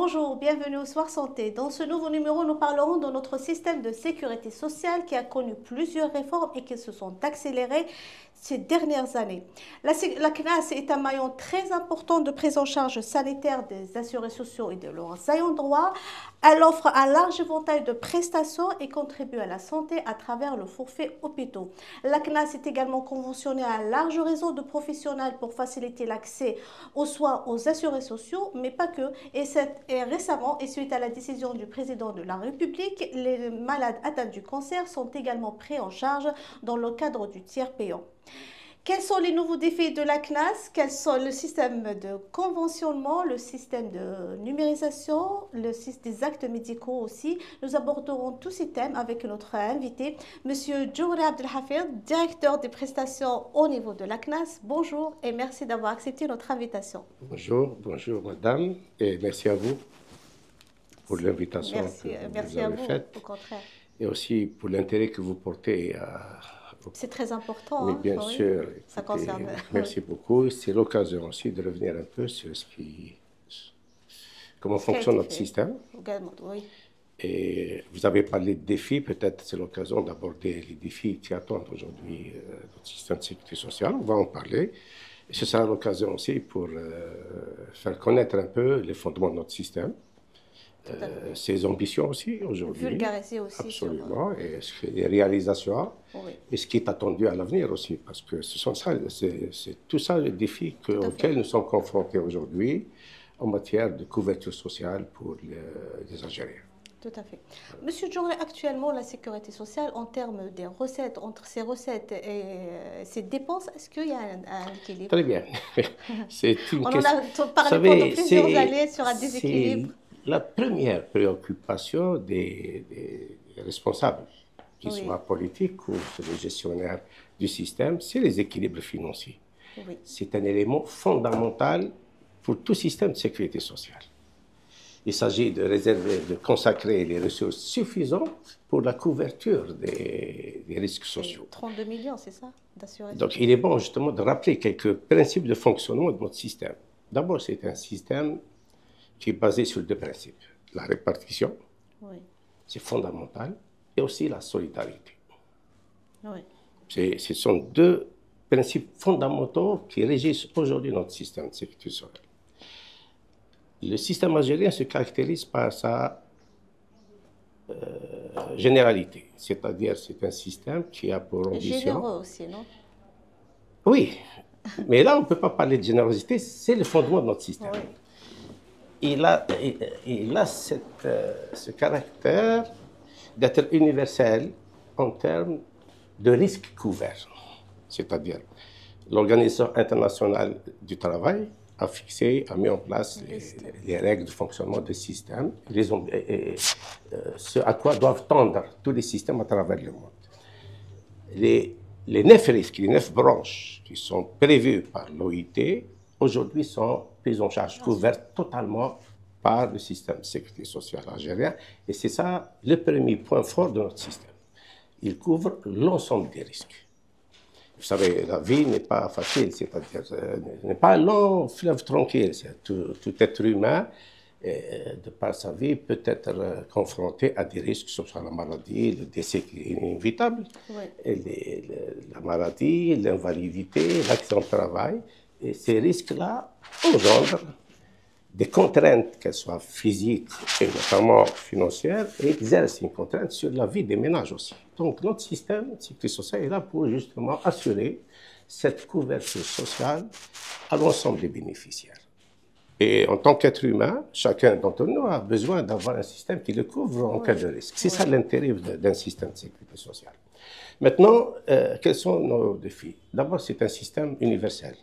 Bonjour, bienvenue au Soir Santé. Dans ce nouveau numéro, nous parlerons de notre système de sécurité sociale qui a connu plusieurs réformes et qui se sont accélérées ces dernières années. La CNAS est un maillon très important de prise en charge sanitaire des assurés sociaux et de leurs ayants droit. Elle offre un large éventail de prestations et contribue à la santé à travers le forfait hôpitaux. La CNAS est également conventionnée à un large réseau de professionnels pour faciliter l'accès aux soins aux assurés sociaux, mais pas que. Et récemment, et suite à la décision du président de la République, les malades atteints du cancer sont également pris en charge dans le cadre du tiers payant. Quels sont les nouveaux défis de la CNAS? Quels sont le système de conventionnement, le système de numérisation, le système des actes médicaux aussi? Nous aborderons tous ces thèmes avec notre invité, Monsieur Djouri Abdelhafid, directeur des prestations au niveau de la CNAS. Bonjour et merci d'avoir accepté notre invitation. Bonjour madame, et merci à vous pour l'invitation que Merci vous à avez vous, faite, au contraire. et aussi pour l'intérêt que vous portez à... C'est très important, Mais hein, bien oui, sûr, ça écoutez, concerne. merci beaucoup. C'est l'occasion aussi de revenir un peu sur comment Ce qui a fonctionne été notre fait. système. Également, oui. Et vous avez parlé de défis, peut-être c'est l'occasion d'aborder les défis qui attendent aujourd'hui notre système de sécurité sociale. On va en parler. Et ce sera l'occasion aussi pour faire connaître un peu les fondements de notre système. Ses ambitions aussi aujourd'hui. Vulgariser aussi Absolument, et les réalisations, oui. et ce qui est attendu à l'avenir aussi, parce que ce sont ça, c'est tout ça les défis auxquels nous sommes confrontés aujourd'hui en matière de couverture sociale pour les Algériens. Tout à fait. Monsieur Djouri, actuellement, la sécurité sociale, en termes des recettes, entre ses recettes et ses dépenses, est-ce qu'il y a un équilibre? Très bien. C'est une On question. en a parlé pendant plusieurs années sur un déséquilibre. La première préoccupation des responsables, qu'ils soient politiques ou les gestionnaires du système, c'est les équilibres financiers. Oui. C'est un élément fondamental pour tout système de sécurité sociale. Il s'agit de réserver, de consacrer les ressources suffisantes pour la couverture des risques sociaux. 32 millions, c'est ça, d'assurer. Donc, il est bon justement de rappeler quelques principes de fonctionnement de notre système. D'abord, c'est un système qui est basé sur deux principes. La répartition, oui. C'est fondamental, et aussi la solidarité. Oui. Ce sont deux principes fondamentaux qui régissent aujourd'hui notre système de sécurité sociale. Le système algérien se caractérise par sa généralité, c'est-à-dire c'est un système qui a pour ambition... Généreux aussi, non? Oui, mais là on ne peut pas parler de générosité, c'est le fondement de notre système. Oui. Il a ce caractère d'être universel en termes de risques couverts. C'est-à-dire, l'Organisation internationale du travail a mis en place les règles de fonctionnement du système, ce à quoi doivent tendre tous les systèmes à travers le monde. Les 9 risques, les 9 branches qui sont prévues par l'OIT, aujourd'hui sont prises en charge, couvertes totalement par le système de sécurité sociale algérien. Et c'est ça le premier point fort de notre système. Il couvre l'ensemble des risques. Vous savez, la vie n'est pas facile, c'est-à-dire n'est pas un long fleuve tranquille. Tout être humain, de par sa vie, peut être confronté à des risques, que ce soit la maladie, le décès qui est inévitable, et la maladie, l'invalidité, l'accident de travail. Et ces risques-là engendrent des contraintes, qu'elles soient physiques et notamment financières, et exercent une contrainte sur la vie des ménages aussi. Donc notre système de sécurité sociale est là pour justement assurer cette couverture sociale à l'ensemble des bénéficiaires. Et en tant qu'être humain, chacun d'entre nous a besoin d'avoir un système qui le couvre en cas de risque. C'est ça l'intérêt d'un système de sécurité sociale. Maintenant, quels sont nos défis? D'abord, c'est un système universel.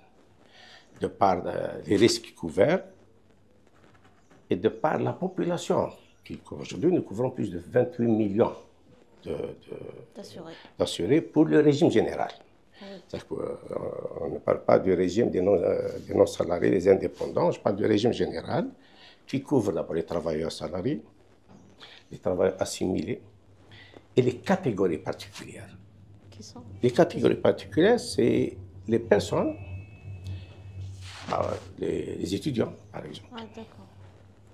De par les risques couverts et de par la population. Aujourd'hui, nous couvrons plus de 28 millions d'assurés pour le régime général. Oui. On ne parle pas du régime des non-salariés, des indépendants, je parle du régime général qui couvre d'abord les travailleurs salariés, les travailleurs assimilés et les catégories particulières. Qui sont? Les catégories particulières, c'est les personnes, les étudiants par exemple. Ah, d'accord.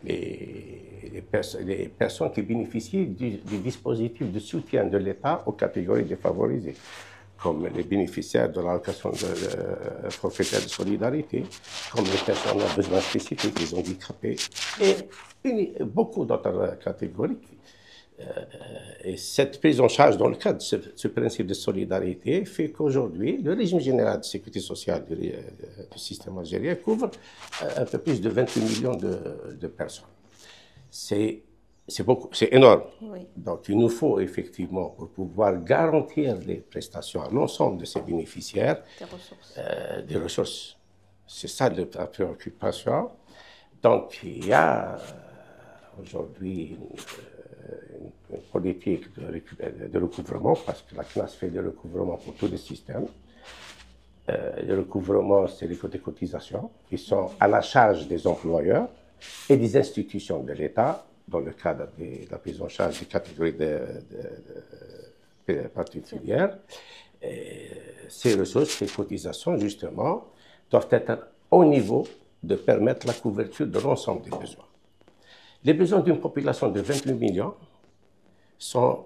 les personnes qui bénéficient du dispositif de soutien de l'État aux catégories défavorisées, comme les bénéficiaires de l'allocation forfaitaire de solidarité, comme les personnes à besoins spécifiques, les handicapés, et beaucoup d'autres catégories. Et cette prise en charge dans le cadre de ce principe de solidarité fait qu'aujourd'hui, le régime général de sécurité sociale du système algérien couvre un peu plus de 28 millions de personnes. C'est beaucoup, c'est énorme. Oui. Donc il nous faut effectivement, pour pouvoir garantir les prestations à l'ensemble de ces bénéficiaires, des ressources. C'est ça la préoccupation. Donc il y a aujourd'hui une politique de recouvrement, parce que la CNAS fait des recouvrements pour tous les systèmes. Le recouvrement, c'est les cotisations qui sont à la charge des employeurs et des institutions de l'État, dans le cadre de la prise en charge des catégories particulières. Ces ressources, ces cotisations, justement, doivent être au niveau de permettre la couverture de l'ensemble des besoins. Les besoins d'une population de 28 millions sont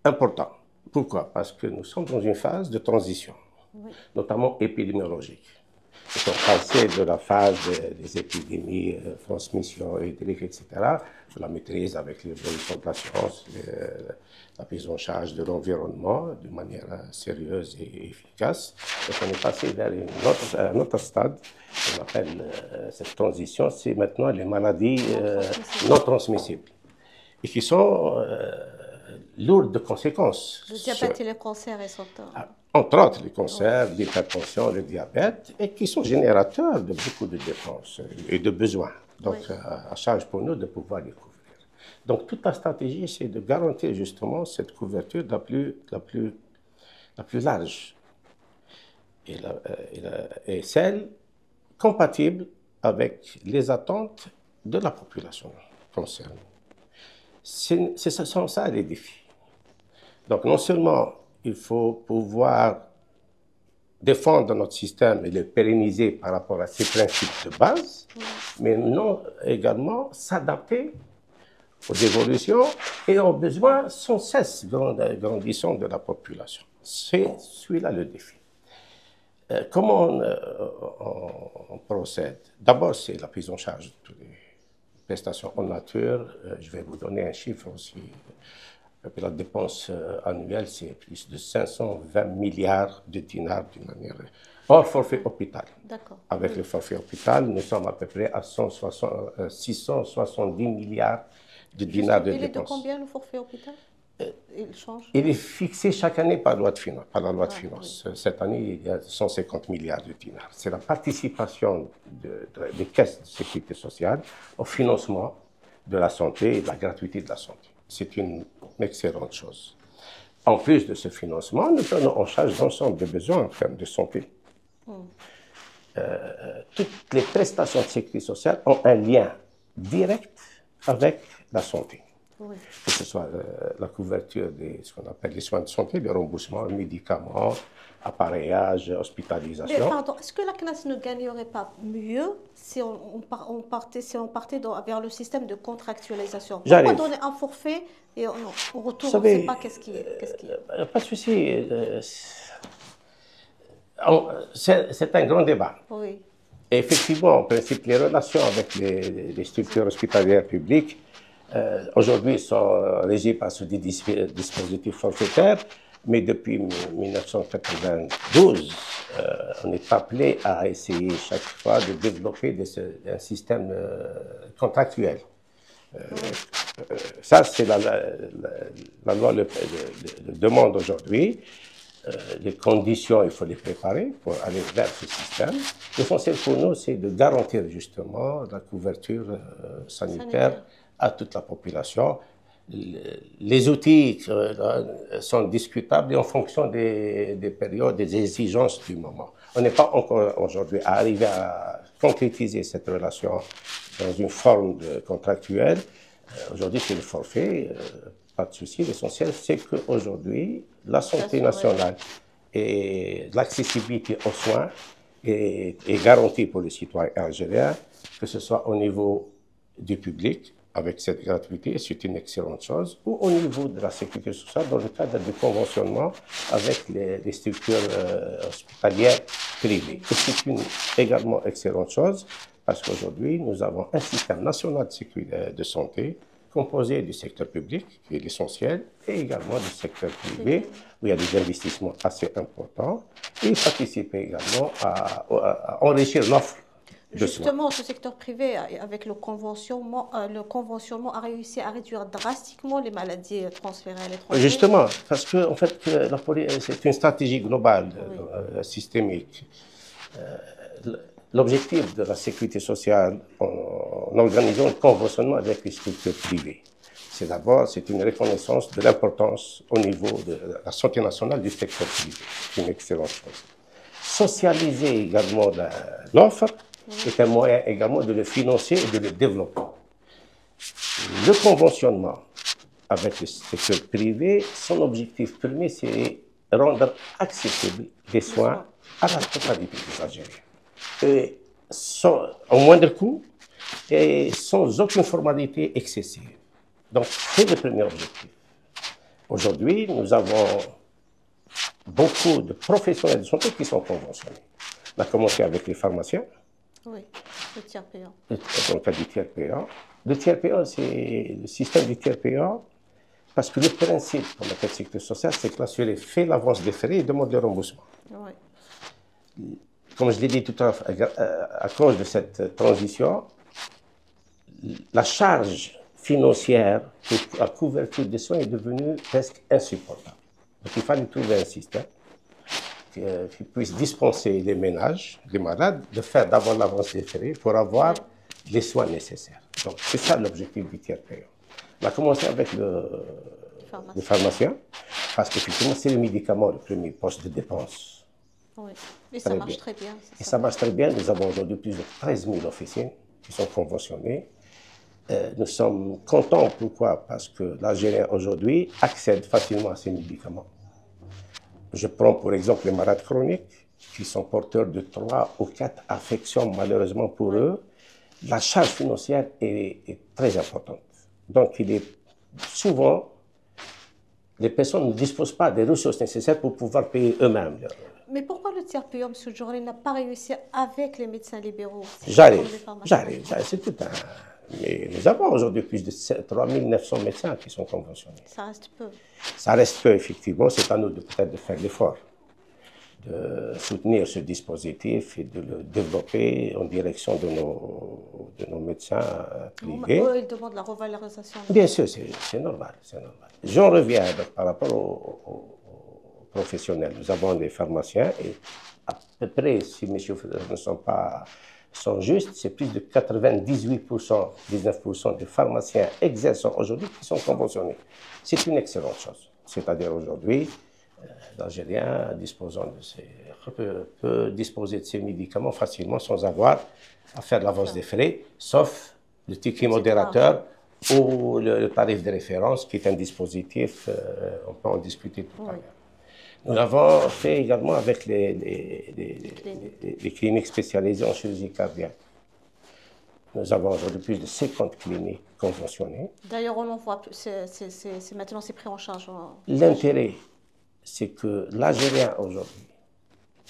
importants. Pourquoi? Parce que nous sommes dans une phase de transition, notamment épidémiologique. Nous sommes passés de la phase des épidémies, transmission hydrique, etc., de la maîtrise avec l'évolution de la science, la prise en charge de l'environnement de manière sérieuse et efficace. Donc on est passé vers un autre stade. On appelle cette transition, c'est maintenant les maladies non transmissibles et qui sont lourdes de conséquences. Le diabète et le cancer sont entre autres les cancers, l'hypertension, le diabète, et qui sont générateurs de beaucoup de dépenses et de besoins. Donc, à charge pour nous de pouvoir les couvrir. Donc, toute la stratégie, c'est de garantir justement cette couverture la plus large et celle compatible avec les attentes de la population concernée. Ce sont ça les défis. Donc, non seulement il faut pouvoir défendre notre système et le pérenniser par rapport à ces principes de base, mais non également s'adapter aux évolutions et aux besoins sans cesse grandissants de la population. C'est celui-là le défi. Comment on procède? D'abord, c'est la prise en charge de toutes les prestations en nature. Je vais vous donner un chiffre aussi. La dépense annuelle, c'est plus de 520 milliards de dinars d'une manière hors forfait hôpital. Avec le forfait hôpital, nous sommes à peu près à 670 milliards de dinars de dépenses. Il est de combien le forfait hôpital? Il change? Il est fixé chaque année par la loi de finances. Cette année, il y a 150 milliards de dinars. C'est la participation des caisses de sécurité sociale au financement de la santé et de la gratuité de la santé. C'est une excellente chose. En plus de ce financement, nous prenons en charge l'ensemble des besoins en termes de santé. Toutes les prestations de sécurité sociale ont un lien direct avec la santé. Que ce soit la couverture de ce qu'on appelle les soins de santé, les remboursements, médicaments, appareillage, hospitalisation. Mais pardon, est-ce que la CNAS ne gagnerait pas mieux si on partait vers le système de contractualisation? Pourquoi donner un forfait et au retour, on ne sait pas qu'est-ce qui est? Pas de souci. C'est un grand débat. Oui. Et effectivement, en principe, les relations avec les structures hospitalières publiques aujourd'hui sont régies par ce dispositif forfaitaire, mais depuis 1992, on est appelé à essayer chaque fois de développer un système contractuel. Ça, c'est la loi le demande aujourd'hui. Les conditions, il faut les préparer pour aller vers ce système. L'essentiel pour nous, c'est de garantir justement la couverture sanitaire à toute la population. Les outils sont discutables et en fonction des périodes, des exigences du moment. On n'est pas encore aujourd'hui arrivé à concrétiser cette relation dans une forme contractuelle. Aujourd'hui, c'est le forfait, pas de souci. L'essentiel, c'est qu'aujourd'hui, la santé nationale et l'accessibilité aux soins est garantie pour les citoyens algériens, que ce soit au niveau du public avec cette gratuité, c'est une excellente chose, ou au niveau de la sécurité sociale, dans le cadre du conventionnement avec les structures hospitalières privées. Et c'est une également excellente chose, parce qu'aujourd'hui, nous avons un système national de santé composé du secteur public, qui est l'essentiel, et également du secteur privé, où il y a des investissements assez importants, et participer également à enrichir l'offre. Justement, ce secteur privé, avec le conventionnement a réussi à réduire drastiquement les maladies transférées à l'étranger. Justement, parce que en fait, c'est une stratégie globale, systémique. L'objectif de la sécurité sociale en organisant le conventionnement avec les structures privées, c'est une reconnaissance de l'importance au niveau de la santé nationale du secteur privé. C'est une excellente chose. Socialiser également l'offre est un moyen également de le financer et de le développer. Le conventionnement avec le secteur privé, son objectif premier, c'est rendre accessible les soins à la totalité des Algériens. Et au moindre coût et sans aucune formalité excessive. Donc, c'est le premier objectif. Aujourd'hui, nous avons beaucoup de professionnels de santé qui sont conventionnés. On a commencé avec les pharmaciens. Oui, le tiers payant. Dans le cas du tiers payant. Le tiers payant, c'est le système du tiers payant, parce que le principe pour la sécurité sociale, c'est que l'assuré fait l'avance des frais et demande le remboursement. Oui. Comme je l'ai dit tout à l'heure, à cause de cette transition, la charge financière pour la couverture des soins est devenue presque insupportable. Donc il fallait trouver un système qui puisse dispenser les ménages, les malades, de faire d'abord l'avance des frais pour avoir les soins nécessaires. Donc c'est ça l'objectif du tiers payant. On a commencé avec le pharmacien, parce qu'effectivement c'est le médicament, le premier poste de dépense. Oui, et ça marche très bien. Et ça marche très bien. Nous avons aujourd'hui plus de 13 000 officines qui sont conventionnés. Nous sommes contents. Pourquoi? Parce que l'Algérien aujourd'hui accède facilement à ces médicaments. Je prends pour exemple les malades chroniques qui sont porteurs de 3 ou 4 affections malheureusement pour eux. La charge financière est très importante. Donc il est souvent, les personnes ne disposent pas des ressources nécessaires pour pouvoir payer eux-mêmes. Mais pourquoi le tiers payant, M. Djourali, n'a pas réussi avec les médecins libéraux? J'arrive, c'est tout un... Mais nous avons aujourd'hui plus de 3 900 médecins qui sont conventionnés. Ça reste peu. Ça reste peu, effectivement. C'est à nous peut-être de faire l'effort, de soutenir ce dispositif et de le développer en direction de nos médecins privés. Eux, ils demandent la revalorisation. Bien sûr, c'est normal, c'est normal. J'en reviens par rapport aux professionnels. Nous avons des pharmaciens et à peu près, si mes chiffres ne sont justes, c'est plus de 98%, 19% des pharmaciens exerçants aujourd'hui qui sont conventionnés. C'est une excellente chose. C'est-à-dire aujourd'hui, l'Algérien peut disposer de ces médicaments facilement sans avoir à faire l'avance des frais, sauf le ticket modérateur ou le tarif de référence, qui est un dispositif, on peut en discuter tout à l'heure. Nous l'avons fait également avec les cliniques spécialisées en chirurgie cardiaque. Nous avons aujourd'hui plus de 50 cliniques conventionnées. D'ailleurs, on en voit, maintenant c'est pris en charge. L'intérêt, c'est que l'Algérien aujourd'hui,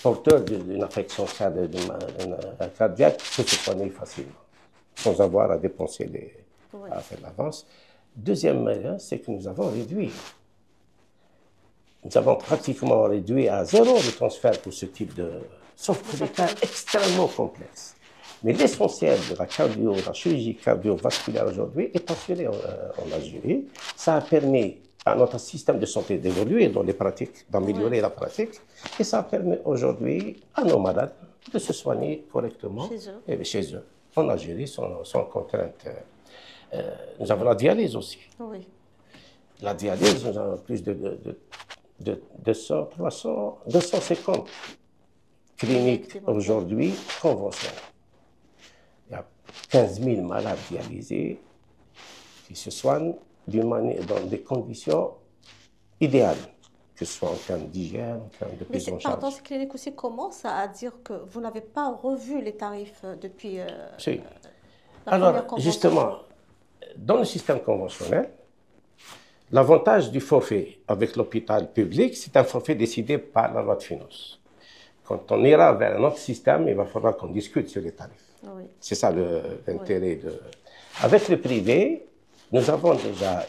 porteur d'une affection cardiaque, peut se soigner facilement, sans avoir à dépenser à faire l'avance. Deuxième moyen, c'est que nous avons réduit. Nous avons pratiquement réduit à zéro le transfert pour ce type de... Sauf pour des cas extrêmement complexes. Mais l'essentiel de la chirurgie cardiovasculaire aujourd'hui est assuré en Algérie. Ça a permis à notre système de santé d'évoluer dans les pratiques, d'améliorer la pratique. Et ça permet aujourd'hui à nos malades de se soigner correctement chez eux. En Algérie, sans contrainte. Nous avons la dialyse aussi. Oui. La dialyse, nous avons plus de 200, 300, 250 cliniques aujourd'hui conventionnées. Il y a 15 000 malades dialysés qui se soignent dans des conditions idéales, que ce soit en termes d'hygiène, en termes de prise en charge. Pardon, ces cliniques aussi commencent à dire que vous n'avez pas revu les tarifs depuis... Si. Alors, justement, dans le système conventionnel, l'avantage du forfait avec l'hôpital public, c'est un forfait décidé par la loi de finances. Quand on ira vers un autre système, il va falloir qu'on discute sur les tarifs. Oui. C'est ça l'intérêt de... Avec le privé, nous avons déjà,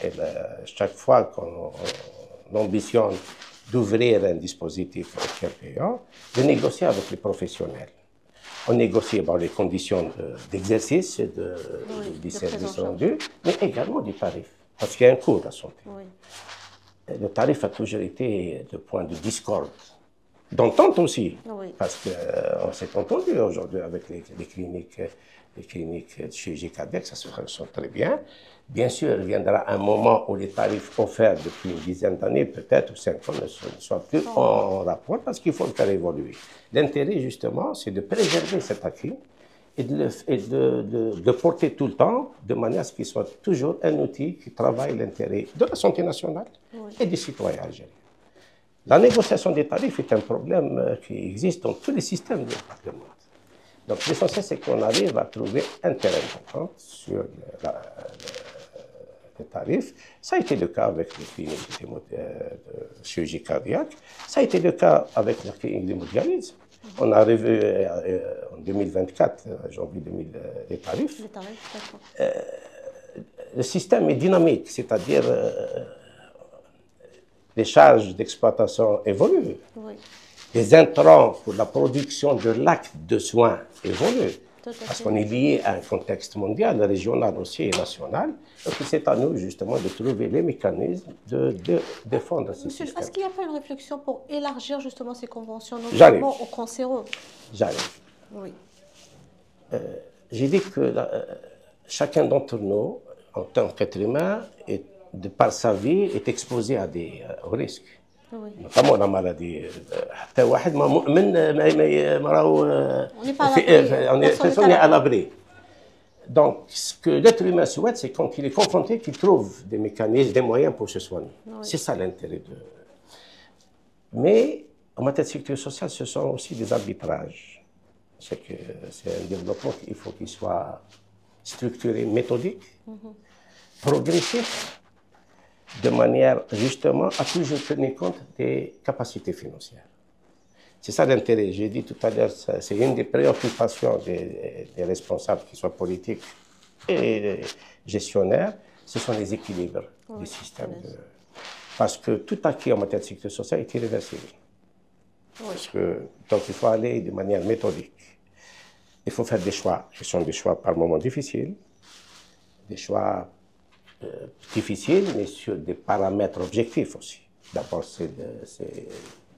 chaque fois qu'on ambitionne d'ouvrir un dispositif payant, de négocier avec les professionnels. On négocie les conditions d'exercice des services rendus, mais également du tarif, parce qu'il y a un coût de la santé. Oui. Le tarif a toujours été le point de discorde, d'entente aussi, oui. Parce qu'on s'est entendu aujourd'hui avec les cliniques de chirurgie cardiaque, ça se fait très bien. Bien sûr, il viendra un moment où les tarifs offerts depuis une dizaine d'années, peut-être, ou 5 ans, ne soient plus en rapport, parce qu'il faut le faire évoluer. L'intérêt, justement, c'est de préserver cet acquis et de le porter tout le temps, de manière à ce qu'il soit toujours un outil qui travaille l'intérêt de la santé nationale et des citoyens algériens. La négociation des tarifs est un problème qui existe dans tous les systèmes de département. Donc, l'essentiel, c'est qu'on arrive à trouver un terrain d'entente sur les tarifs. Ça a été le cas avec les cliniques de chirurgie cardiaque. Ça a été le cas avec les cliniques d'hémodialyse. On a revu en 2024, janvier 2000, les tarifs. Les tarifs, d'accord. Le système est dynamique, c'est-à-dire les charges d'exploitation évoluent. Oui. Les intrants pour la production de l'acte de soins évoluent. Parce qu'on est lié à un contexte mondial, régional aussi et national. Donc c'est à nous justement de trouver les mécanismes de défendre ce système. Est-ce qu'il n'y a pas une réflexion pour élargir justement ces conventions, notamment aux cancéreux? J'arrive. Oui. J'ai dit que chacun d'entre nous, en tant qu'être humain, de par sa vie, est exposé à des risques. Oui. Notamment la maladie. On est à l'abri. Donc, ce que l'être humain souhaite, c'est quand il est confronté, qu'il trouve des mécanismes, des moyens pour se soigner. Oui. C'est ça l'intérêt de... Mais, en matière de sécurité sociale, ce sont aussi des arbitrages. C'est un développement qu'il faut qu'il soit structuré, méthodique, progressif, de manière justement à toujours tenir compte des capacités financières. C'est ça l'intérêt. J'ai dit tout à l'heure, c'est une des préoccupations des responsables, qu'ils soient politiques et gestionnaires, ce sont les équilibres du système. Parce que tout acquis en matière de sécurité sociale est irréversible. Donc il faut aller de manière méthodique. Il faut faire des choix, qui sont des choix par moments difficiles, des choix difficile, mais sur des paramètres objectifs aussi. D'abord, c'est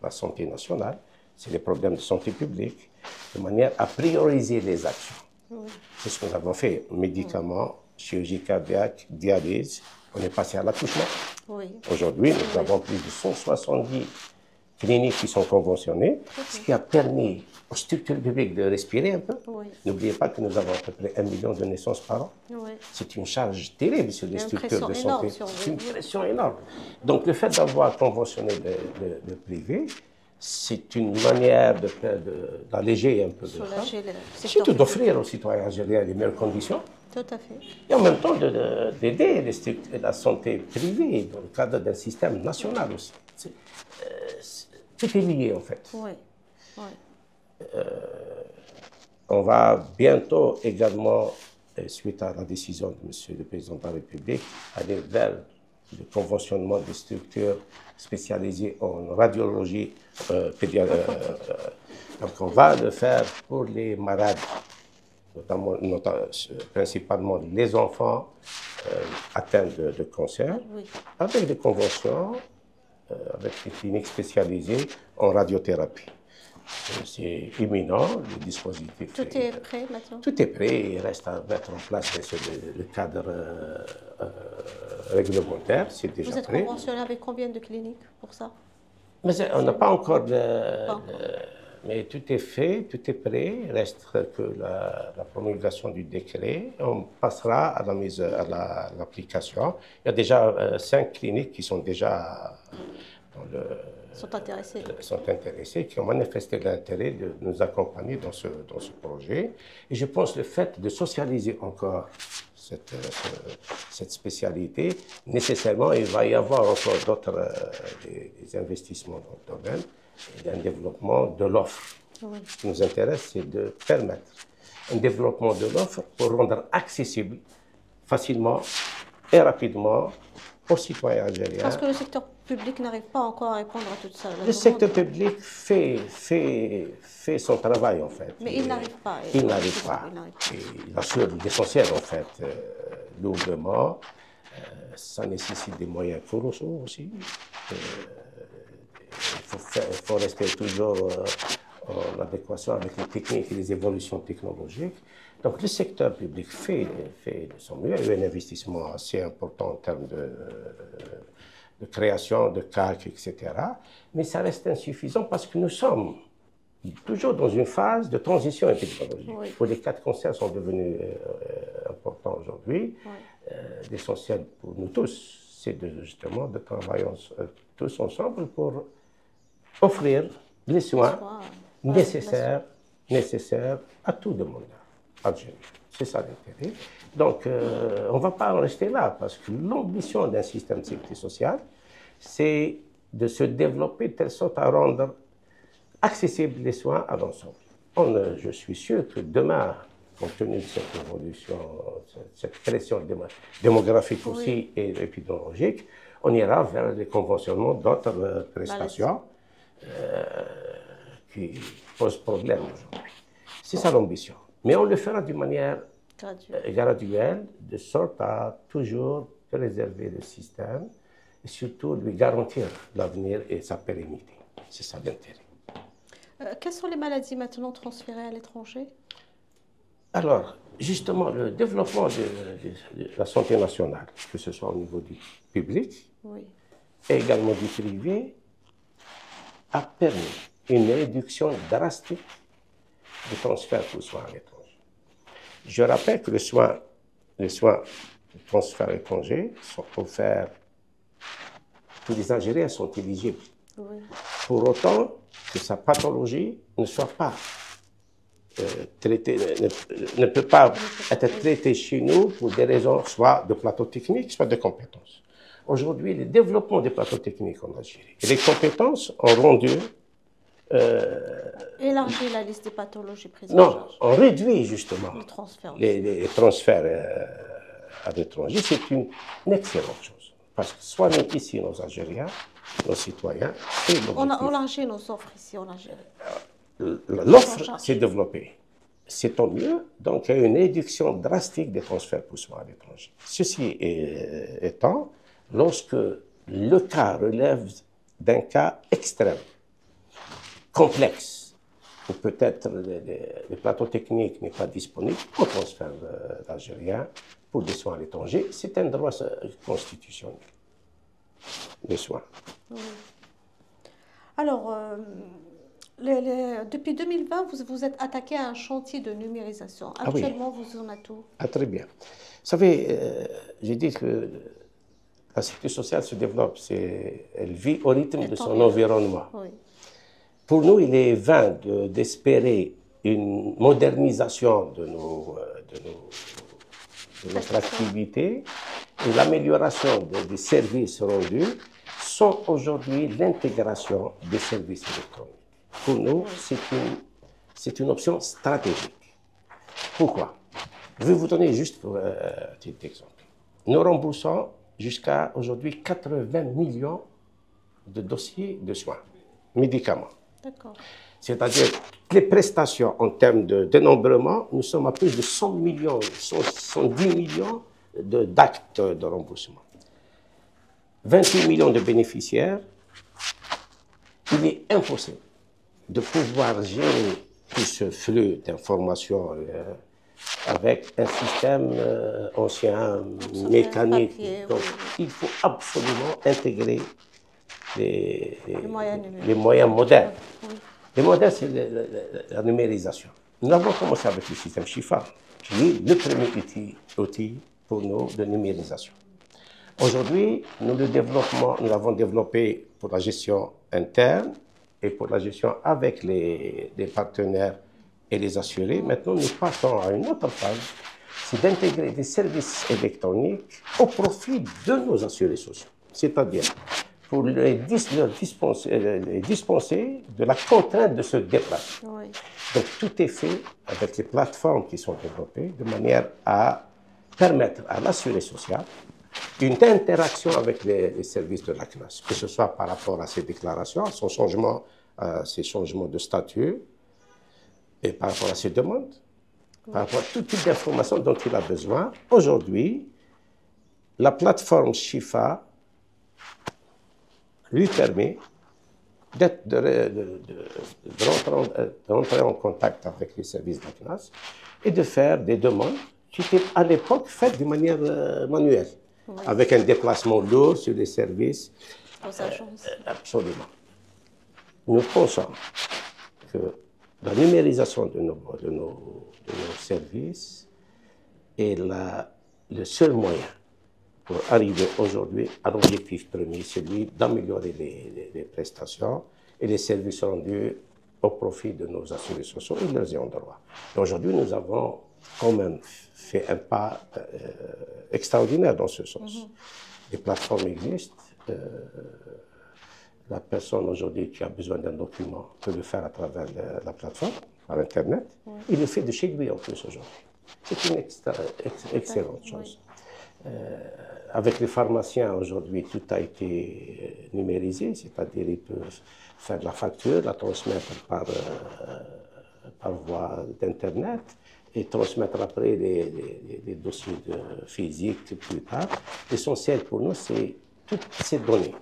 la santé nationale, c'est les problèmes de santé publique, de manière à prioriser les actions. Oui. C'est ce que nous avons fait. Médicaments, chirurgie cardiaque, dialyse, on est passé à l'accouchement. Oui. Aujourd'hui, nous avons plus de 170 cliniques qui sont conventionnées, ce qui a permis aux structures publiques de respirer un peu. Oui. N'oubliez pas que nous avons à peu près 1 million de naissances par an. Oui. C'est une charge terrible sur les structures de santé. C'est une pression énorme. Donc le fait d'avoir conventionné le privé, c'est une manière d'alléger un peu de ça. Surtout d'offrir aux citoyens algériens les meilleures conditions. Tout à fait. Et en même temps d'aider la santé privée dans le cadre d'un système national aussi. Tout est lié en fait. Oui. Oui. On va bientôt également, suite à la décision de M. le Président de la République, aller vers le conventionnement des structures spécialisées en radiologie pédiatrique. Donc on va le faire pour les malades, notamment principalement les enfants atteints de cancer, oui. Avec des conventions, avec des cliniques spécialisées en radiothérapie. C'est imminent, le dispositif. Tout est prêt maintenant? Tout est prêt, il reste à mettre en place le cadre réglementaire, c'est déjà prêt. Vous êtes conventionné avec combien de cliniques pour ça? Mais on n'a pas encore mais tout est fait, tout est prêt, il reste que la promulgation du décret. On passera à la mise à l'application. Il y a déjà 5 cliniques qui sont déjà dans sont intéressés, qui ont manifesté l'intérêt de nous accompagner dans ce projet. Et je pense que le fait de socialiser encore cette spécialité, nécessairement, il va y avoir encore d'autres des investissements dans le domaine et un développement de l'offre. Oui. Ce qui nous intéresse, c'est de permettre un développement de l'offre pour rendre accessible facilement et rapidement aux citoyens algériens. Parce que le secteur public n'arrive pas encore à répondre à tout ça. Le secteur public fait son travail, en fait. Mais il n'arrive pas. Il n'arrive pas. Il assure l'essentiel, en fait, lourdement. Ça nécessite des moyens colossaux aussi. Il faut rester toujours en adéquation avec les techniques et les évolutions technologiques. Donc le secteur public fait de son mieux. Il y a eu un investissement assez important en termes de création de CAC, etc. Mais ça reste insuffisant parce que nous sommes toujours dans une phase de transition technologique, oui, où les 4 concerts sont devenus importants aujourd'hui. Oui. L'essentiel pour nous tous, c'est justement de travailler tous ensemble pour offrir les soins nécessaires à tout le monde algérien. C'est ça l'intérêt. Donc, on ne va pas en rester là, parce que l'ambition d'un système de sécurité sociale, c'est de se développer de telle sorte à rendre accessibles les soins à l'ensemble. Je suis sûr que demain, compte tenu de cette évolution, cette pression démographique aussi, oui, et épidémiologique, on ira vers le conventionnement d'autres prestations qui posent problème aujourd'hui. C'est ça l'ambition. Mais on le fera d'une manière graduelle, de sorte à toujours préserver le système et surtout lui garantir l'avenir et sa pérennité. C'est ça l'intérêt. Quelles sont les maladies maintenant transférées à l'étranger? Alors, justement, le développement de la santé nationale, que ce soit au niveau du public, oui, et également du privé, a permis une réduction drastique du transfert de soins à l'étranger. Je rappelle que les soins de transfert à l'étranger sont offerts, tous les Algériens sont éligibles. Oui. Pour autant que sa pathologie ne soit pas traitée, ne peut pas être traitée chez nous pour des raisons soit de plateau technique, soit de compétences. Aujourd'hui, le développement des plateaux techniques en Algérie et les compétences ont rendu élargir la liste des pathologies prises en charge. Non, on réduit justement les transferts à l'étranger. C'est une excellente chose. Parce que soit nous ici, nos Algériens, nos citoyens, on a élargi nos offres ici en Algérie. L'offre s'est développée. C'est tant mieux. Donc, il y a une réduction drastique des transferts pour soins à l'étranger. Ceci étant, lorsque le cas relève d'un cas extrême, complexe, où peut-être le plateau technique n'est pas disponible, on transfère l'Algérien pour des soins à l'étranger. C'est un droit constitutionnel, les soins. Oui. Alors, depuis 2020, vous êtes attaqué à un chantier de numérisation. Actuellement, oui, vous en êtes où? Très bien. Vous savez, j'ai dit que la sécurité sociale se développe, elle vit au rythme de son environnement. Oui. Pour nous, il est vain d'espérer une modernisation de notre activité et l'amélioration des services rendus sans aujourd'hui l'intégration des services électroniques. Pour nous, c'est une option stratégique. Pourquoi? Je vais vous donner juste un petit exemple. Nous remboursons jusqu'à aujourd'hui 80 millions de dossiers de soins, médicaments. C'est-à-dire les prestations en termes de dénombrement, nous sommes à plus de 100 millions, 110 millions d'actes de remboursement. 28 millions de bénéficiaires. Il est impossible de pouvoir gérer tout ce flux d'informations avec un système ancien, mécanique. Papier, donc, oui. Il faut absolument intégrer les moyens modernes. Oui. Les modernes, c'est la numérisation. Nous avons commencé avec le système Chifa, qui est le premier outil pour nous de numérisation. Aujourd'hui, nous l'avons développé pour la gestion interne et pour la gestion avec les partenaires et les assurés. Maintenant, nous passons à une autre phase, c'est d'intégrer des services électroniques au profit de nos assurés sociaux. C'est-à-dire pour les dispenser de la contrainte de se déplacer. Oui. Donc tout est fait avec les plateformes qui sont développées de manière à permettre à l'assuré social une interaction avec les services de la CNAS, que ce soit par rapport à ses déclarations, ses changements de statut, et par rapport à ses demandes, par rapport à tout type d'informations dont il a besoin. Aujourd'hui, la plateforme Shifa lui permet de rentrer en contact avec les services de la CNAS et de faire des demandes qui étaient à l'époque faites de manière manuelle, avec un déplacement lourd sur les services. Absolument. Nous pensons que la numérisation de nos services est le seul moyen pour arriver aujourd'hui à l'objectif premier, celui d'améliorer les prestations et les services rendus au profit de nos assurés sociaux et de leurs ayants droit. Aujourd'hui, nous avons quand même fait un pas extraordinaire dans ce sens. Les plateformes existent. La personne aujourd'hui qui a besoin d'un document peut le faire à travers la plateforme, par Internet. Il le fait de chez lui en plus aujourd'hui. C'est une excellente chose. Avec les pharmaciens aujourd'hui, tout a été numérisé, c'est-à-dire ils peuvent faire la facture, la transmettre par voie d'Internet et transmettre après les dossiers physiques plus tard. L'essentiel pour nous, c'est toutes ces données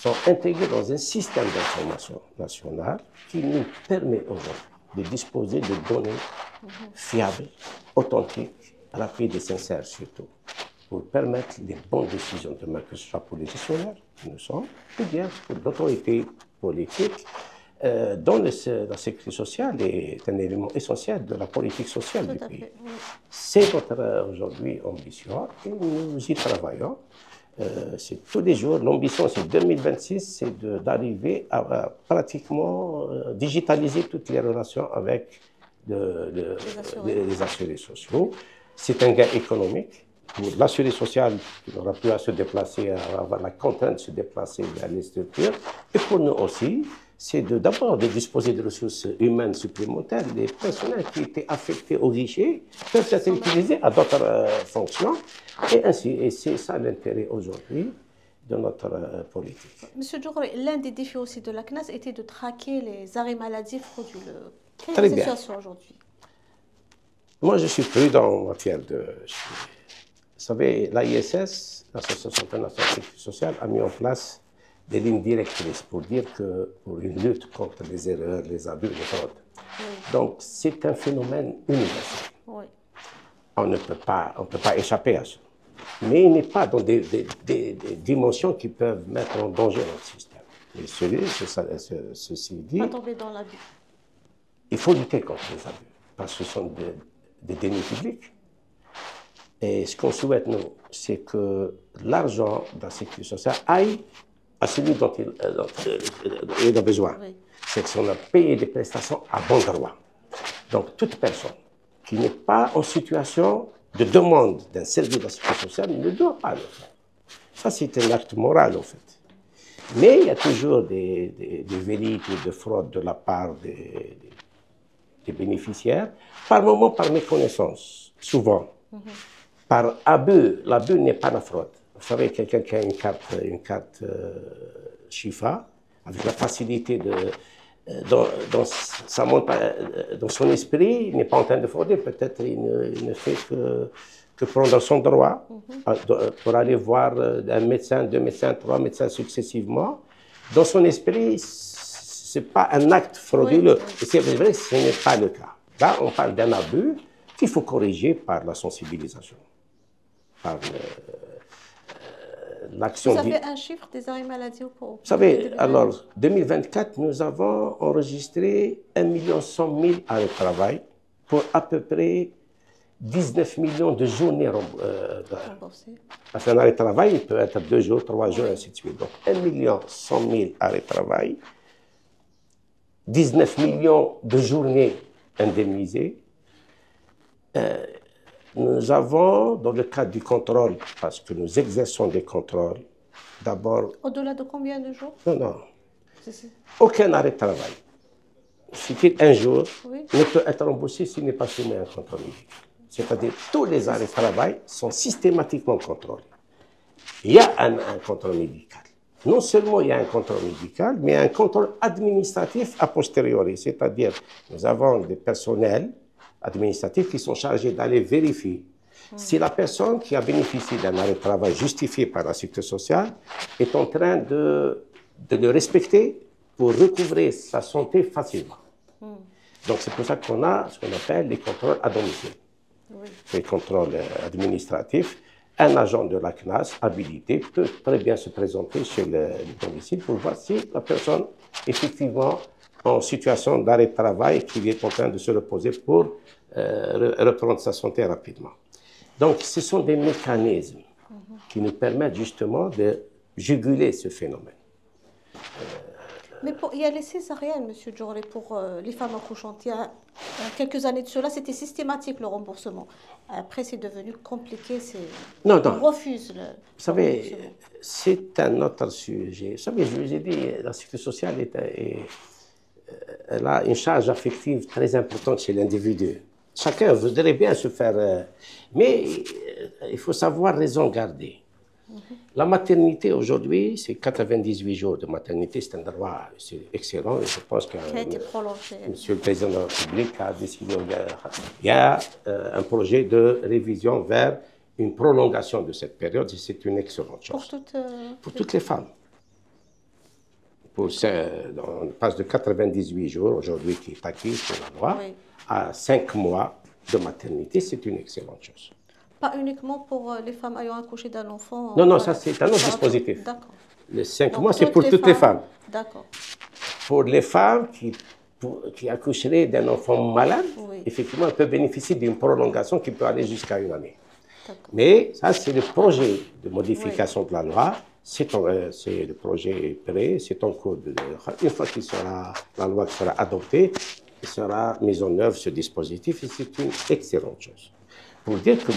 sont intégrées dans un système d'information national qui nous permet aujourd'hui de disposer de données fiables, authentiques, rapides et sincères surtout, pour permettre les bonnes décisions demain, que ce soit pour les gestionnaires, nous sommes, ou bien pour l'autorité politique, dont la sécurité sociale est un élément essentiel de la politique sociale du pays. C'est notre aujourd'hui ambition et nous y travaillons. C'est tous les jours, l'ambition c'est 2026, c'est d'arriver à pratiquement digitaliser toutes les relations avec les assurés sociaux. C'est un gain économique pour l'assuré social qui n'aura plus à se déplacer, à avoir la contrainte de se déplacer vers les structures. Et pour nous aussi, c'est d'abord de disposer de ressources humaines supplémentaires. Les personnels qui étaient affectés au guichet peuvent être utilisés à d'autres fonctions. Et ainsi, et c'est ça l'intérêt aujourd'hui de notre politique. Monsieur Djougri, l'un des défis aussi de la CNAS était de traquer les arrêts maladie frauduleux. Quelle est la situation aujourd'hui? Moi, je suis prudent en matière de... Vous savez, l'AISS, l'Association internationale de sécurité sociale, a mis en place des lignes directrices pour dire que pour une lutte contre les erreurs, les abus, les fraudes. Donc, c'est un phénomène universel. On ne peut pas échapper à ça. Mais il n'est pas dans des dimensions qui peuvent mettre en danger notre système. Et ceci dit, pas tomber dans l'abus. Il faut lutter contre les abus, parce que ce sont des deniers publics. Et ce qu'on souhaite, nous, c'est que l'argent de la sécurité sociale aille à celui dont il a besoin. C'est qu'on a payé des prestations à bon droit. Donc, toute personne qui n'est pas en situation de demande d'un service de la sécurité sociale ne doit pas le faire. Ça, c'est un acte moral, en fait. Mais il y a toujours des velléités de fraude de la part des bénéficiaires, par moment par méconnaissance, souvent. Par abus, l'abus n'est pas la fraude. Vous savez, quelqu'un qui a une carte Shifa, avec la facilité dans son esprit, il n'est pas en train de frauder, peut-être il ne fait que prendre son droit pour aller voir un médecin, deux médecins, trois médecins successivement. Dans son esprit, ce n'est pas un acte frauduleux. Et c'est vrai, ce n'est pas le cas. Là, on parle d'un abus qu'il faut corriger par la sensibilisation, par l'action. Vous avez un chiffre des arrêts maladie au cours? Vous savez, alors, 2024, nous avons enregistré 1 100 000 arrêts de travail pour à peu près 19 millions de journées Remboursé. parce qu'un arrêt de travail, il peut être 2 jours, 3 jours, ainsi de suite. Donc 1 100 000 arrêts de travail, 19 millions de journées indemnisées. Nous avons, dans le cadre du contrôle, parce que nous exerçons des contrôles, d'abord... Au-delà de combien de jours? Non. Aucun arrêt de travail, fut-il un jour, ne peut être remboursé s'il n'est pas soumis à un contrôle médical. C'est-à-dire tous les arrêts de travail sont systématiquement contrôlés. Il y a un contrôle médical. Non seulement il y a un contrôle médical, mais un contrôle administratif a posteriori. C'est-à-dire nous avons des personnels administratifs qui sont chargés d'aller vérifier si la personne qui a bénéficié d'un arrêt de travail justifié par la sécurité sociale est en train de le respecter pour recouvrer sa santé facilement. Donc c'est pour ça qu'on a ce qu'on appelle les contrôles à domicile. Les contrôles administratifs. Un agent de la CNAS habilité peut très bien se présenter chez le domicile pour voir si la personne est effectivement en situation d'arrêt de travail et qu'il est en train de se reposer pour reprendre sa santé rapidement. Donc ce sont des mécanismes qui nous permettent justement de juguler ce phénomène. Mais il y a les césariennes, M. Djouré, pour les femmes accouchantes. Il y a quelques années de cela, c'était systématique le remboursement. Après, c'est devenu compliqué. Non. On refuse le Vous savez, c'est un autre sujet. Vous savez, je vous ai dit, la sécurité sociale elle a une charge affective très importante chez l'individu. Chacun voudrait bien se faire... mais il faut savoir raison garder. La maternité aujourd'hui, c'est 98 jours de maternité, c'est un droit excellent et je pense que Monsieur le Président de la République a décidé, il y a un projet de révision vers une prolongation de cette période et c'est une excellente chose. Pour toutes les femmes. On passe de 98 jours aujourd'hui qui est acquis sur la loi à 5 mois de maternité, c'est une excellente chose. Pas uniquement pour les femmes ayant accouché d'un enfant. Non, ça c'est un autre dispositif. D'accord. Les 5 mois, c'est pour toutes les femmes. D'accord. Pour les femmes qui accoucheraient d'un enfant malade, effectivement, elles peuvent bénéficier d'une prolongation qui peut aller jusqu'à 1 année. Mais ça, c'est le projet de modification de la loi. C'est le projet prêt, c'est en cours. Une fois que la loi sera adoptée, il sera mis en œuvre ce dispositif et c'est une excellente chose. Pour dire que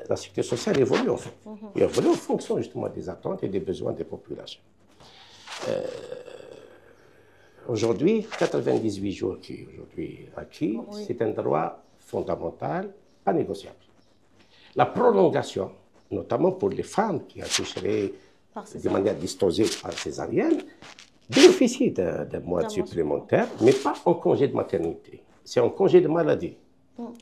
la sécurité sociale évolue en fait. Elle évolue en fonction justement des attentes et des besoins des populations. Aujourd'hui, 98 jours qui est aujourd'hui acquis, c'est un droit fondamental, pas négociable. La prolongation, notamment pour les femmes qui accoucheraient de manière disposée par césarienne, bénéficient d'un mois supplémentaire, mais pas en congé de maternité. C'est en congé de maladie.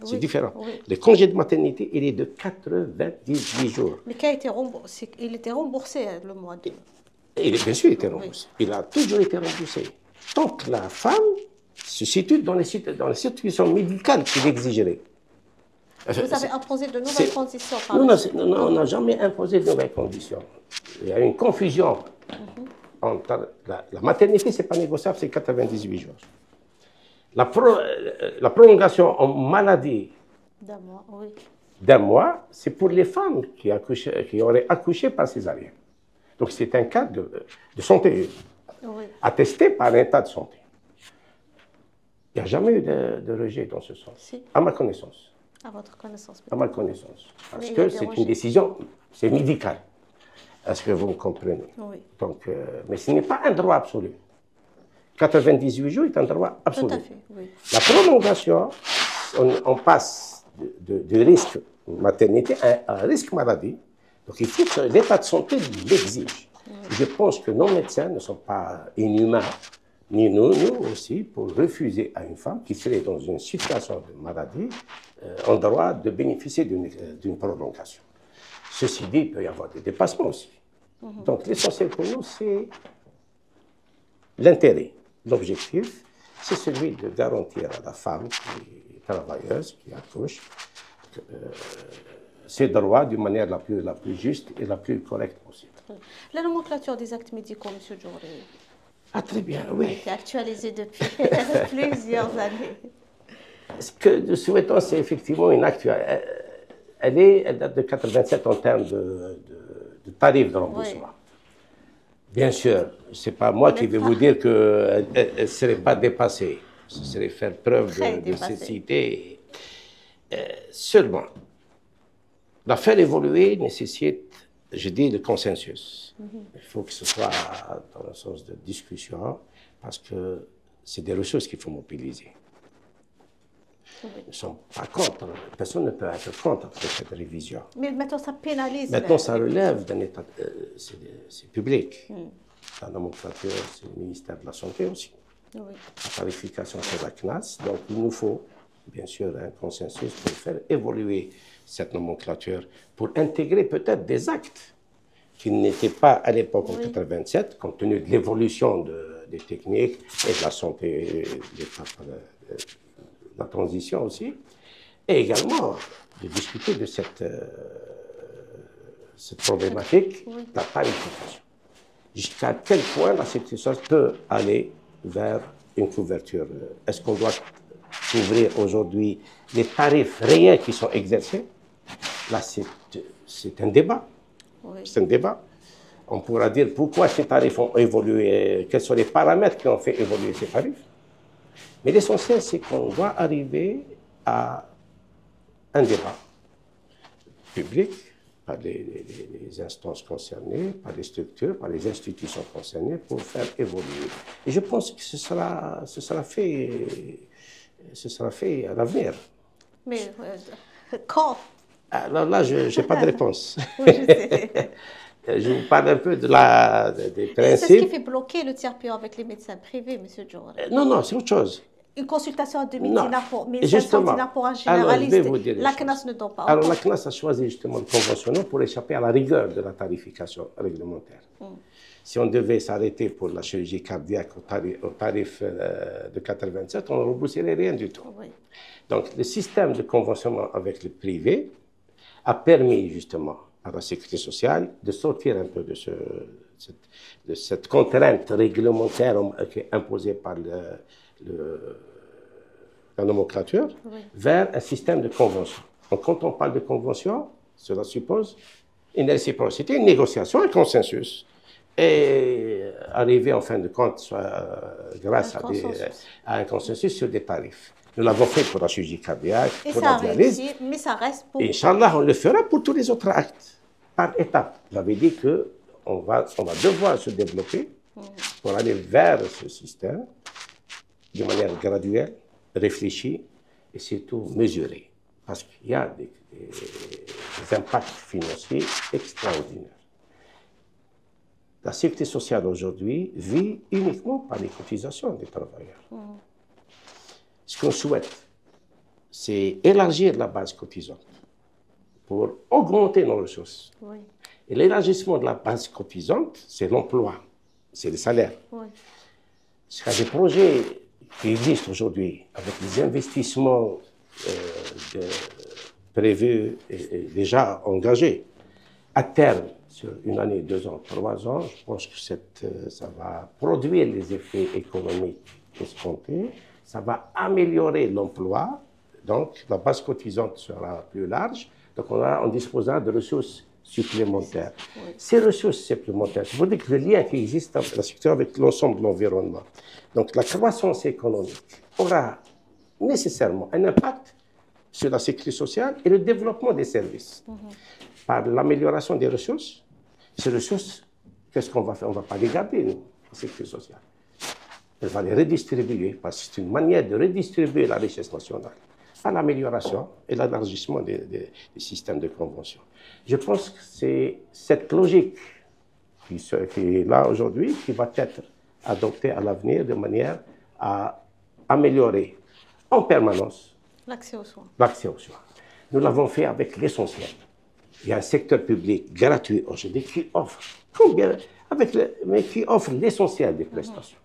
C'est différent. Le congé de maternité, il est de 98 jours. Mais qui a été remboursé? Il était remboursé le mois de... Bien sûr, il était remboursé. Il a toujours été remboursé. Tant que la femme se situe dans les situations médicales qu'il exigerait. Vous avez imposé de nouvelles conditions. Non, on n'a jamais imposé de nouvelles conditions. Il y a une confusion. Entre la maternité, ce n'est pas négociable, c'est 98 jours. La prolongation en maladie d'un mois, c'est pour les femmes qui auraient accouché par césarienne. Donc c'est un cas de santé, attesté par un état de santé. Il n'y a jamais eu de rejet dans ce sens, à ma connaissance. À votre connaissance. À ma connaissance. Parce que c'est une décision, c'est médical. Est-ce que vous me comprenez? Donc, mais ce n'est pas un droit absolu. 98 jours est un droit absolu. Tout à fait, La prolongation, on passe de risque maternité à un risque maladie. Donc il faut que l'état de santé l'exige. Je pense que nos médecins ne sont pas inhumains, ni nous aussi, pour refuser à une femme qui serait dans une situation de maladie en droit de bénéficier d'une prolongation. Ceci dit, il peut y avoir des dépassements aussi. Donc l'essentiel pour nous, c'est l'intérêt. L'objectif, c'est celui de garantir à la femme qui est travailleuse, qui accouche, ses droits d'une manière la plus juste et la plus correcte possible. La nomenclature des actes médicaux, M. Djouré. Ah, très bien, oui. A été actualisée depuis plusieurs années. Ce que nous souhaitons, c'est effectivement une elle date de 87 en termes de tarifs de remboursement. Oui. Bien sûr, ce n'est pas moi qui vais vous dire qu'elle ne serait pas dépassée. Ce serait faire preuve de cécité. Seulement, la faire évoluer nécessite, je dis, le consensus. Il faut que ce soit dans le sens de discussion, parce que c'est des ressources qu'il faut mobiliser. Nous ne sommes pas contre. Personne ne peut être contre cette révision. Mais maintenant, ça pénalise. Maintenant, ça relève d'un État. C'est public. La nomenclature, c'est le ministère de la Santé aussi. Oui. La tarification, c'est la CNAS. Donc, il nous faut, bien sûr, un consensus pour faire évoluer cette nomenclature, pour intégrer peut-être des actes qui n'étaient pas à l'époque en 87, compte tenu de l'évolution des techniques et de la santé, de la transition aussi, et également de discuter de cette problématique, la tarification. Jusqu'à quel point la sécurité sociale peut aller vers une couverture. Est-ce qu'on doit couvrir aujourd'hui les tarifs réels qui sont exercés? Là, c'est un débat. Oui. C'est un débat. On pourra dire pourquoi ces tarifs ont évolué, quels sont les paramètres qui ont fait évoluer ces tarifs. Mais l'essentiel, c'est qu'on doit arriver à un débat public, par les instances concernées, par les structures, par les institutions concernées, pour faire évoluer. Et je pense que ce sera fait à l'avenir. Mais quand? Alors là, je n'ai pas de réponse. Oui, je sais. Je vous parle un peu des principes. C'est ce qui fait bloquer le tiers payant avec les médecins privés, M. Djour. Non, c'est autre chose. Une consultation de médecin pour médecin centenaire pour un généraliste, la CNAS ne donne pas. Alors la CNAS a choisi justement le conventionnement pour échapper à la rigueur de la tarification réglementaire. Si on devait s'arrêter pour la chirurgie cardiaque au tarif de 87, on ne rembourserait rien du tout. Oui. Donc le système de conventionnement avec le privé a permis justement à la sécurité sociale de sortir un peu de cette contrainte réglementaire qui est imposée par la nomenclature, vers un système de convention. Donc, quand on parle de convention, cela suppose une réciprocité, une négociation, un consensus. Et arriver en fin de compte grâce à un consensus sur des tarifs. Nous l'avons fait pour la chirurgie cardiaque, pour la dialyse. Mais ça reste pour... Inch'Allah, on le fera pour tous les autres actes, par étapes. J'avais dit qu'on va devoir se développer pour aller vers ce système de manière graduelle, réfléchie et surtout mesurée. Parce qu'il y a des impacts financiers extraordinaires. La sécurité sociale aujourd'hui vit uniquement par les cotisations des travailleurs. Ce qu'on souhaite, c'est élargir la base cotisante pour augmenter nos ressources. Oui. Et l'élargissement de la base cotisante, c'est l'emploi, c'est le salaire. Oui. Ce sont des projets qui existent aujourd'hui avec les investissements prévus et déjà engagés. À terme, sur une année, 2 ans, 3 ans, je pense que ça va produire les effets économiques escomptés, ça va améliorer l'emploi, donc la base cotisante sera plus large, donc on disposera de ressources supplémentaires. Oui. Ces ressources supplémentaires, il faut dire que le lien qui existe dans la sécurité avec l'ensemble de l'environnement, donc la croissance économique aura nécessairement un impact sur la sécurité sociale et le développement des services. Par l'amélioration des ressources, ces ressources, qu'est-ce qu'on va faire? On ne va pas les garder, nous, la sécurité sociale. Elle va les redistribuer, parce que c'est une manière de redistribuer la richesse nationale à l'amélioration et l'élargissement des systèmes de convention. Je pense que c'est cette logique qui est là aujourd'hui qui va être adoptée à l'avenir de manière à améliorer en permanence l'accès aux soins. Nous l'avons fait avec l'essentiel. Il y a un secteur public gratuit aujourd'hui qui offre mais qui offre l'essentiel des prestations.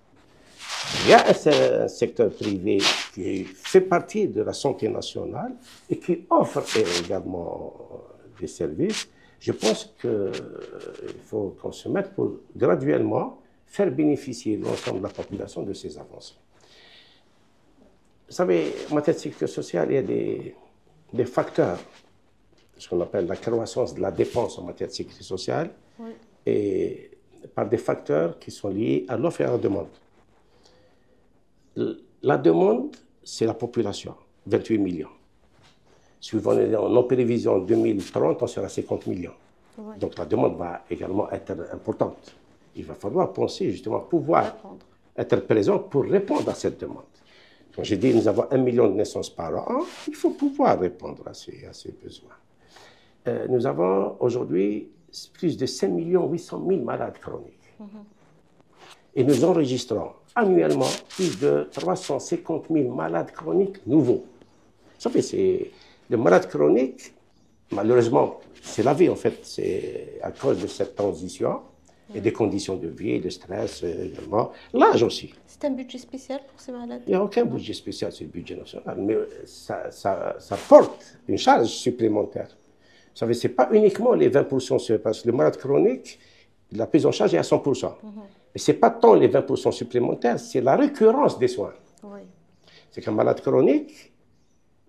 Il y a un secteur privé qui fait partie de la santé nationale et qui offre également des services. Je pense qu'il faut qu'on se mette pour graduellement faire bénéficier l'ensemble de la population de ces avancées. Vous savez, en matière de sécurité sociale, il y a des facteurs ce qu'on appelle la croissance de la dépense en matière de sécurité sociale, Oui. et par des facteurs qui sont liés à l'offre et à la demande. La demande, c'est la population, 28 millions. Suivant nos prévisions 2030, on sera à 50 millions. Oui. Donc la demande va également être importante. Il va falloir penser justement pouvoir être présent pour répondre à cette demande. Quand j'ai dit nous avons 1 million de naissances par an, il faut pouvoir répondre à ces besoins. Nous avons aujourd'hui plus de 5 800 000 malades chroniques. Et nous enregistrons annuellement plus de 350 000 malades chroniques nouveaux. Ça fait, les malades chroniques, malheureusement, c'est la vie en fait, c'est à cause de cette transition et des conditions de vie, de stress également, l'âge aussi. C'est un budget spécial pour ces malades? Il n'y a aucun budget spécial sur le budget national, mais ça porte une charge supplémentaire. Vous savez, ce n'est pas uniquement les 20%, parce que les malades chroniques, la prise en charge est à 100%. Mais ce n'est pas tant les 20% supplémentaires, c'est la récurrence des soins. Oui. C'est qu'un malade chronique,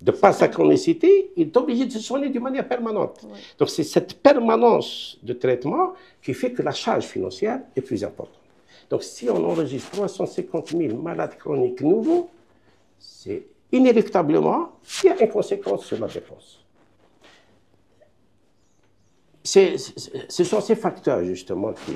de par sa chronicité, il est obligé de se soigner d'une manière permanente. Oui. Donc c'est cette permanence de traitement qui fait que la charge financière est plus importante. Donc si on enregistre 350 000 malades chroniques nouveaux, c'est inéluctablement, il y a une conséquence sur la dépense. Ce sont ces facteurs justement qui...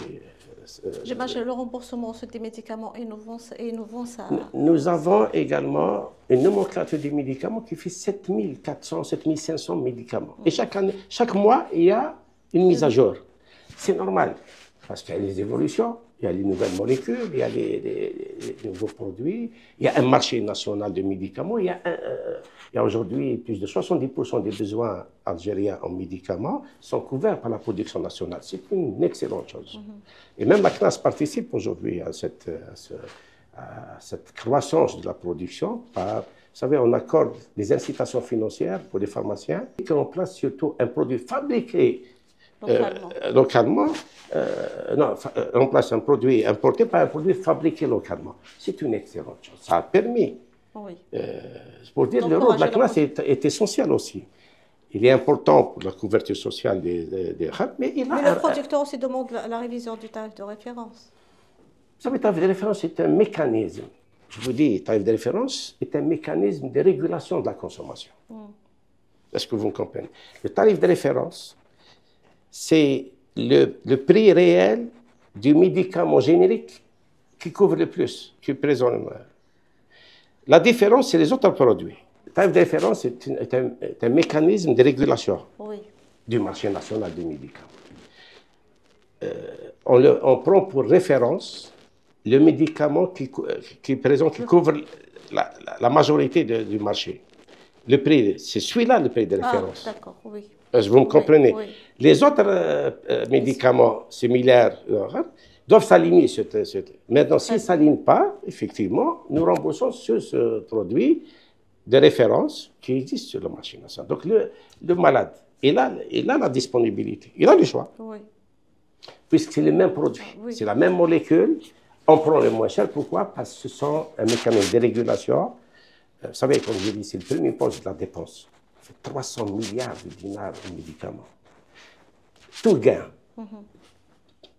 J'imagine le remboursement des médicaments innovants, ça... Nous avons également une nomenclature des médicaments qui fait 7400, 7500 médicaments. Et chaque mois, il y a une mise à jour. C'est normal, parce qu'il y a les évolutions, il y a les nouvelles molécules, il y a les nouveaux produits, il y a un marché national de médicaments, il y a aujourd'hui plus de 70% des besoins algériens en médicaments sont couverts par la production nationale. C'est une excellente chose. Et même la CNAS participe aujourd'hui à cette croissance de la production par, vous savez, on accorde des incitations financières pour les pharmaciens qui ont en place surtout un produit fabriqué localement, on place un produit importé par un produit fabriqué localement. C'est une excellente chose. Ça a permis, pour dire, le rôle de la CNAS est essentiel aussi. Il est important pour la couverture sociale des HAP, mais le producteur aussi demande la révision du tarif de référence. Vous savez, le tarif de référence est un mécanisme. Je vous dis, le tarif de référence est un mécanisme de régulation de la consommation. Est-ce que vous me comprenez? Le tarif de référence, c'est le prix réel du médicament générique qui couvre le plus, qui présente. La différence, c'est les autres produits. Le tarif de référence est un mécanisme de régulation du marché national des médicaments. On prend pour référence le médicament qui couvre la majorité du marché. Le prix, c'est celui-là le prix de référence. Ah, d'accord, oui. Vous me comprenez? Les autres médicaments similaires doivent s'aligner sur Maintenant, s'ils ne s'alignent pas, effectivement, nous remboursons sur ce produit de référence qui existe sur le marché national. Donc, le malade, il a la disponibilité, il a le choix. Puisque c'est le même produit, c'est la même molécule, on prend le moins cher. Pourquoi? Parce que ce sont un mécanisme de régulation. Vous savez, comme je dis, c'est le premier poste de la dépense. Ça fait 300 milliards de dinars en médicaments. Tout gain.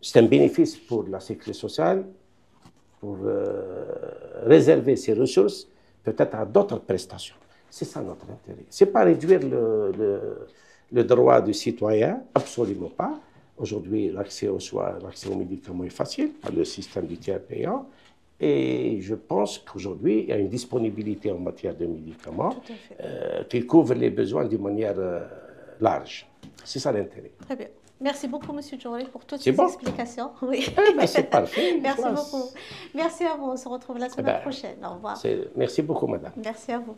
C'est un bénéfice pour la sécurité sociale, pour réserver ses ressources peut-être à d'autres prestations. C'est ça notre intérêt. Ce n'est pas réduire le droit du citoyen, absolument pas. Aujourd'hui, l'accès aux médicaments est facile par le système du tiers payant. Et je pense qu'aujourd'hui, il y a une disponibilité en matière de médicaments qui couvre les besoins d'une manière large. C'est ça l'intérêt. Très bien. Merci beaucoup, M. Djourali, pour toutes ces explications. Oui. C'est parfait. Merci beaucoup. Merci à vous. On se retrouve la semaine prochaine. Au revoir. Merci beaucoup, madame. Merci à vous.